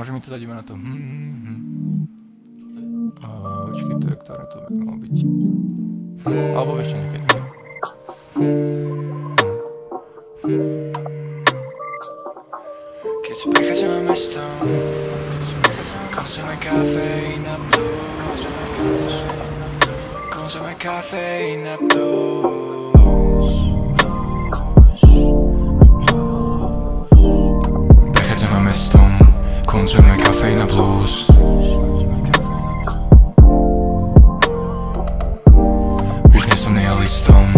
Môže mi to dať iba na to. Počkej, to je, ktoré to by malo byť. Alebo ešte niekedy. Keď prechádzame mestom, konzumujeme kafeín a blues. Konzumujeme kafeín a blues. Prechádzame mestom, konzumujeme kafeín a blues. Už nie som nihilistom,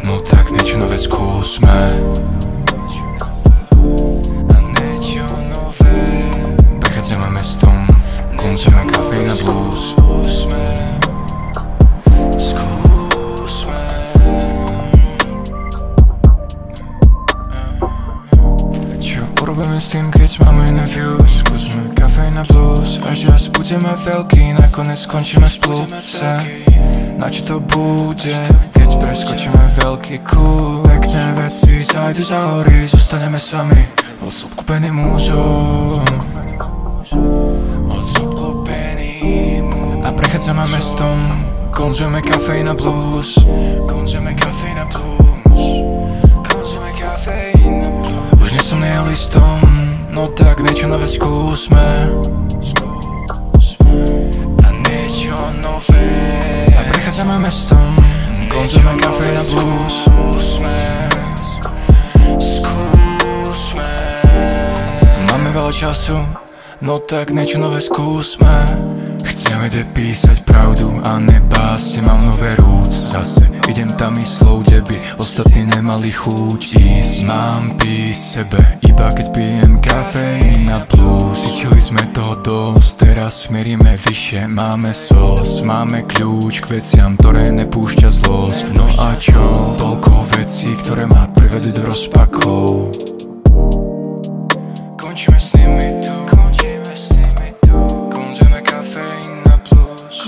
no tak niečo nové skúsme. Prechádzame mestom, konzumujeme kafeín a blues. Čo urobíme s tým, keď máme iné views? Skúsme kafeín a blues. Až raz budeme veľký, nakoniec skončíme v pluse. Na čo to bude, keď preskočíme veľký kúl? Pekné veci zajdu za hory, zostaneme sami odkúpeným múzom. A prechádzame mestom, konzumujeme kafeín a blues. Konzumujeme kafeín a blues. Konzumujeme kafeín a blues. Už nie som nihilistom, no tak niečo nové skúsme. A niečo nové. A prechádzame mestom, konzumujeme kafeín a blues. Skúsme. Máme veľa času, no tak niečo nové skúsme. Chceme písať pravdu a nebásť, mám nové roots. Zase idem tam myslou, kde by ostatní nemali chuť ísť. Mám písť sebe, iba keď pijem kafeín a blues. Cítili sme toho dosť, teraz smierime vyššie. Máme sos, máme kľúč k veciam, ktoré nepúšťa zlosť. No a čo? Toľko vecí, ktoré ma privedú do rozpakov. Končíme s nimi tu. Konzumujeme kafeín a blues.